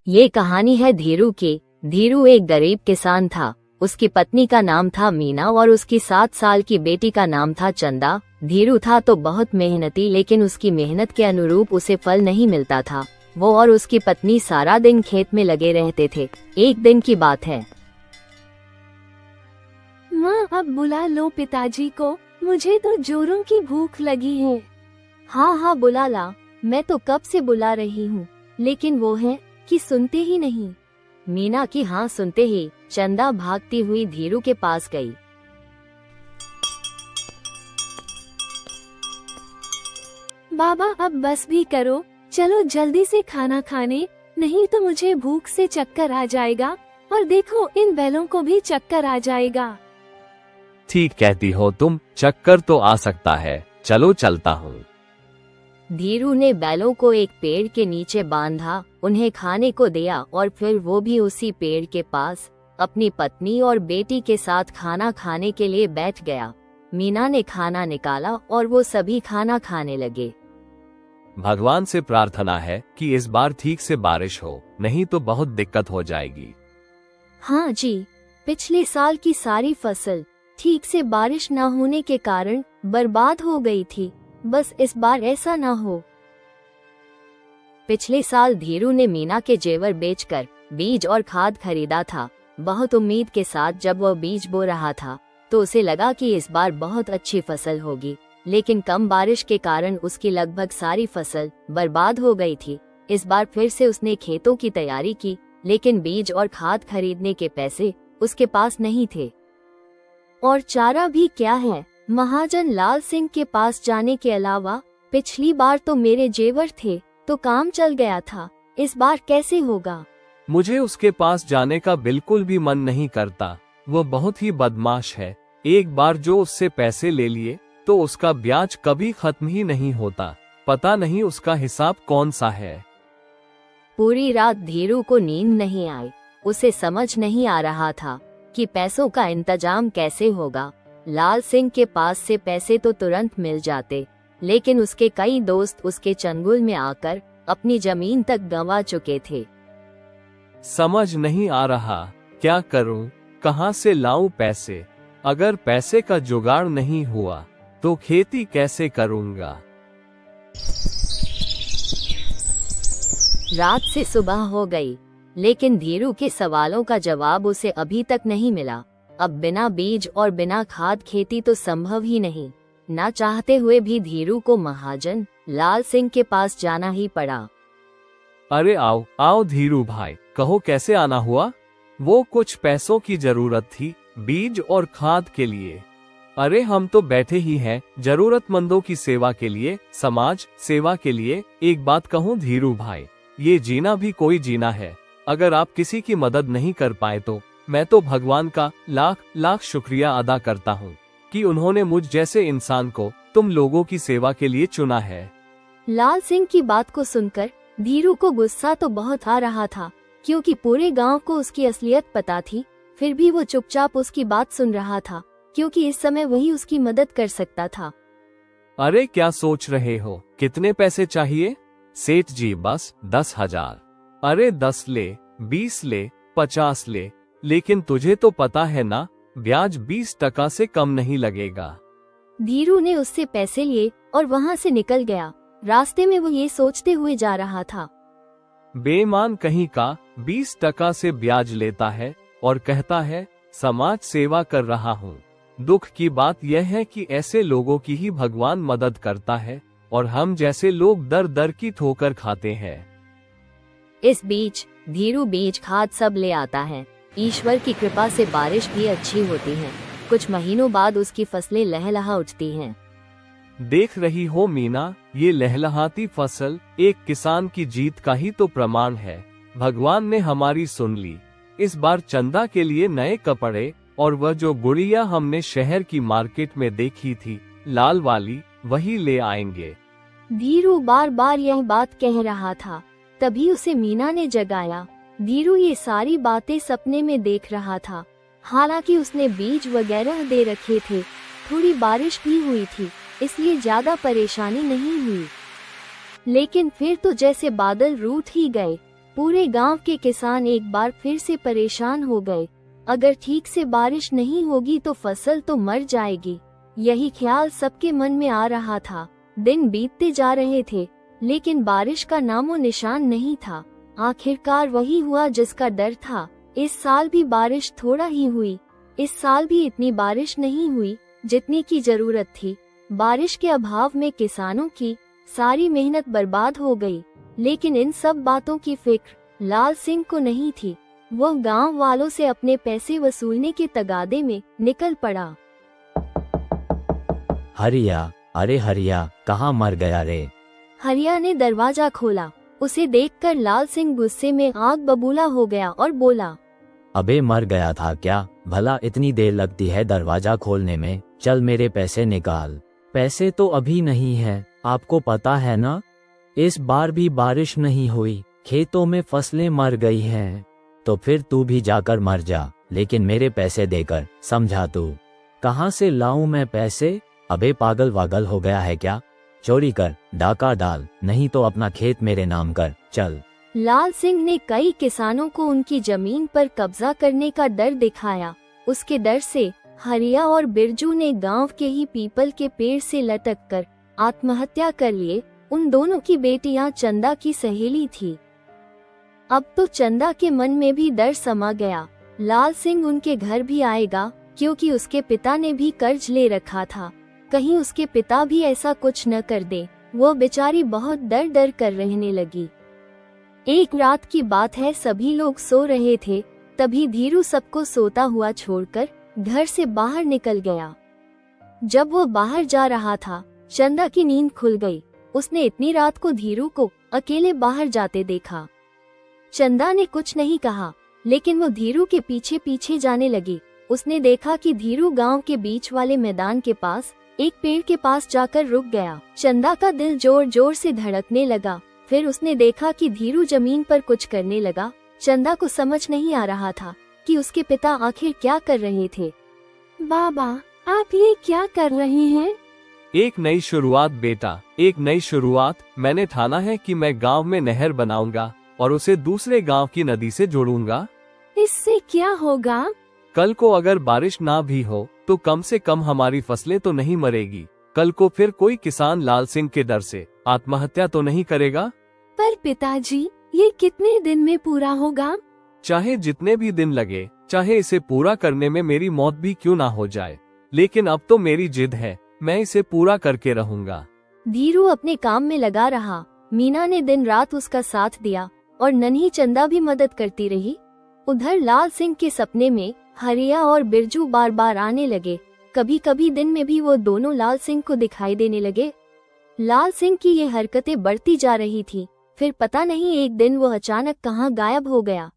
ये कहानी है धीरू की। धीरू एक गरीब किसान था। उसकी पत्नी का नाम था मीना और उसकी 7 साल की बेटी का नाम था चंदा। धीरू था तो बहुत मेहनती, लेकिन उसकी मेहनत के अनुरूप उसे फल नहीं मिलता था। वो और उसकी पत्नी सारा दिन खेत में लगे रहते थे। एक दिन की बात है। माँ, अब बुला लो पिताजी को, मुझे तो जोरों की भूख लगी है। हाँ हाँ बुला ला, मैं तो कब से बुला रही हूँ, लेकिन वो है कि सुनते ही नहीं। मीना की हाँ सुनते ही चंदा भागती हुई धीरू के पास गई। बाबा, अब बस भी करो, चलो जल्दी से खाना खाने, नहीं तो मुझे भूख से चक्कर आ जाएगा और देखो इन बैलों को भी चक्कर आ जाएगा। ठीक कहती हो तुम, चक्कर तो आ सकता है, चलो चलता हूँ। धीरू ने बैलों को एक पेड़ के नीचे बांधा, उन्हें खाने को दिया और फिर वो भी उसी पेड़ के पास अपनी पत्नी और बेटी के साथ खाना खाने के लिए बैठ गया। मीना ने खाना निकाला और वो सभी खाना खाने लगे। भगवान से प्रार्थना है कि इस बार ठीक से बारिश हो, नहीं तो बहुत दिक्कत हो जाएगी। हाँ जी, पिछले साल की सारी फसल ठीक से बारिश न होने के कारण बर्बाद हो गई थी, बस इस बार ऐसा ना हो। पिछले साल धीरू ने मीना के जेवर बेचकर बीज और खाद खरीदा था। बहुत उम्मीद के साथ जब वह बीज बो रहा था तो उसे लगा कि इस बार बहुत अच्छी फसल होगी, लेकिन कम बारिश के कारण उसकी लगभग सारी फसल बर्बाद हो गई थी। इस बार फिर से उसने खेतों की तैयारी की, लेकिन बीज और खाद खरीदने के पैसे उसके पास नहीं थे। और चारा भी क्या है, महाजन लाल सिंह के पास जाने के अलावा पिछली बार तो मेरे जेवर थे तो काम चल गया था, इस बार कैसे होगा। मुझे उसके पास जाने का बिल्कुल भी मन नहीं करता, वो बहुत ही बदमाश है। एक बार जो उससे पैसे ले लिए तो उसका ब्याज कभी खत्म ही नहीं होता, पता नहीं उसका हिसाब कौन सा है। पूरी रात धीरू को नींद नहीं आई। उसे समझ नहीं आ रहा था कि पैसों का इंतजाम कैसे होगा। लाल सिंह के पास से पैसे तो तुरंत मिल जाते, लेकिन उसके कई दोस्त उसके चंगुल में आकर अपनी जमीन तक गंवा चुके थे। समझ नहीं आ रहा क्या करूं, कहां से लाऊं पैसे। अगर पैसे का जुगाड़ नहीं हुआ तो खेती कैसे करूंगा। रात से सुबह हो गई, लेकिन धीरू के सवालों का जवाब उसे अभी तक नहीं मिला। अब बिना बीज और बिना खाद खेती तो संभव ही नहीं। ना चाहते हुए भी धीरू को महाजन लाल सिंह के पास जाना ही पड़ा। अरे आओ आओ धीरू भाई, कहो कैसे आना हुआ। वो कुछ पैसों की जरूरत थी, बीज और खाद के लिए। अरे हम तो बैठे ही हैं जरूरतमंदों की सेवा के लिए, समाज सेवा के लिए। एक बात कहूँ धीरू भाई, ये जीना भी कोई जीना है। अगर आप किसी की मदद नहीं कर पाए तो मैं तो भगवान का लाख लाख शुक्रिया अदा करता हूँ कि उन्होंने मुझ जैसे इंसान को तुम लोगों की सेवा के लिए चुना है। लाल सिंह की बात को सुनकर धीरू को गुस्सा तो बहुत आ रहा था, क्योंकि पूरे गांव को उसकी असलियत पता थी। फिर भी वो चुपचाप उसकी बात सुन रहा था, क्योंकि इस समय वही उसकी मदद कर सकता था। अरे क्या सोच रहे हो, कितने पैसे चाहिए। सेठ जी बस 10,000। अरे 10 ले, 20 ले, 50 ले, लेकिन तुझे तो पता है ना, ब्याज 20% से कम नहीं लगेगा। धीरू ने उससे पैसे लिए और वहां से निकल गया। रास्ते में वो ये सोचते हुए जा रहा था, बेईमान कहीं का 20% से ब्याज लेता है और कहता है समाज सेवा कर रहा हूँ। दुख की बात यह है कि ऐसे लोगों की ही भगवान मदद करता है और हम जैसे लोग दर दर की ठोकर खाते हैं। इस बीच धीरू बीज खाद सब ले आता है। ईश्वर की कृपा से बारिश भी अच्छी होती है। कुछ महीनों बाद उसकी फसलें लहलहा उठती हैं। देख रही हो मीना, ये लहलहाती फसल एक किसान की जीत का ही तो प्रमाण है। भगवान ने हमारी सुन ली। इस बार चंदा के लिए नए कपड़े और वह जो गुड़िया हमने शहर की मार्केट में देखी थी, लाल वाली, वही ले आएंगे। धीरू बार बार यह बात कह रहा था, तभी उसे मीना ने जगाया। धीरू ये सारी बातें सपने में देख रहा था। हालांकि उसने बीज वगैरह दे रखे थे, थोड़ी बारिश भी हुई थी, इसलिए ज्यादा परेशानी नहीं हुई। लेकिन फिर तो जैसे बादल रूठ ही गए। पूरे गांव के किसान एक बार फिर से परेशान हो गए। अगर ठीक से बारिश नहीं होगी तो फसल तो मर जाएगी। यही ख्याल सबके मन में आ रहा था। दिन बीतते जा रहे थे, लेकिन बारिश का नामो निशान नहीं था। आखिरकार वही हुआ जिसका डर था। इस साल भी बारिश थोड़ा ही हुई। इस साल भी इतनी बारिश नहीं हुई जितनी की जरूरत थी। बारिश के अभाव में किसानों की सारी मेहनत बर्बाद हो गई। लेकिन इन सब बातों की फिक्र लाल सिंह को नहीं थी। वह गांव वालों से अपने पैसे वसूलने के तगादे में निकल पड़ा। हरिया, अरे हरिया, कहाँ मर गया रे? हरिया ने दरवाजा खोला। उसे देखकर लाल सिंह गुस्से में आग बबूला हो गया और बोला, अबे मर गया था क्या? भला इतनी देर लगती है दरवाजा खोलने में? चल मेरे पैसे निकाल। पैसे तो अभी नहीं है, आपको पता है ना, इस बार भी बारिश नहीं हुई, खेतों में फसलें मर गई हैं। तो फिर तू भी जाकर मर जा, लेकिन मेरे पैसे देकर, समझा तू? कहाँ से लाऊं मैं पैसे? अबे पागल वागल हो गया है क्या? चोरी कर, डाका डाल, नहीं तो अपना खेत मेरे नाम कर, चल। लाल सिंह ने कई किसानों को उनकी जमीन पर कब्जा करने का डर दिखाया। उसके डर से हरिया और बिरजू ने गांव के ही पीपल के पेड़ से लटक कर आत्महत्या कर लिए। उन दोनों की बेटियां चंदा की सहेली थी। अब तो चंदा के मन में भी डर समा गया। लाल सिंह उनके घर भी आएगा, क्योंकि उसके पिता ने भी कर्ज ले रखा था। कहीं उसके पिता भी ऐसा कुछ न कर दे। वो बेचारी बहुत डर डर कर रहने लगी। एक रात की बात है, सभी लोग सो रहे थे, तभी धीरू सबको सोता हुआ छोड़कर घर से बाहर निकल गया। जब वो बाहर जा रहा था, चंदा की नींद खुल गई। उसने इतनी रात को धीरू को अकेले बाहर जाते देखा। चंदा ने कुछ नहीं कहा, लेकिन वो धीरू के पीछे पीछे जाने लगी। उसने देखा कि धीरू गांव के बीच वाले मैदान के पास एक पेड़ के पास जाकर रुक गया। चंदा का दिल जोर जोर से धड़कने लगा। फिर उसने देखा कि धीरू जमीन पर कुछ करने लगा। चंदा को समझ नहीं आ रहा था कि उसके पिता आखिर क्या कर रहे थे। बाबा, आप ये क्या कर रहे हैं? एक नई शुरुआत बेटा, एक नई शुरुआत। मैंने ठाना है कि मैं गांव में नहर बनाऊंगा और उसे दूसरे गांव की नदी से जोड़ूंगा। इससे क्या होगा? कल को अगर बारिश ना भी हो तो कम से कम हमारी फसलें तो नहीं मरेगी। कल को फिर कोई किसान लाल सिंह के डर से आत्महत्या तो नहीं करेगा। पर पिताजी, ये कितने दिन में पूरा होगा? चाहे जितने भी दिन लगे, चाहे इसे पूरा करने में मेरी मौत भी क्यों ना हो जाए, लेकिन अब तो मेरी जिद है, मैं इसे पूरा करके रहूंगा। धीरू अपने काम में लगा रहा। मीना ने दिन रात उसका साथ दिया और नन्ही चंदा भी मदद करती रही। उधर लाल सिंह के सपने में हरिया और बिरजू बार बार आने लगे। कभी कभी दिन में भी वो दोनों लाल सिंह को दिखाई देने लगे। लाल सिंह की ये हरकतें बढ़ती जा रही थी। फिर पता नहीं एक दिन वो अचानक कहाँ गायब हो गया।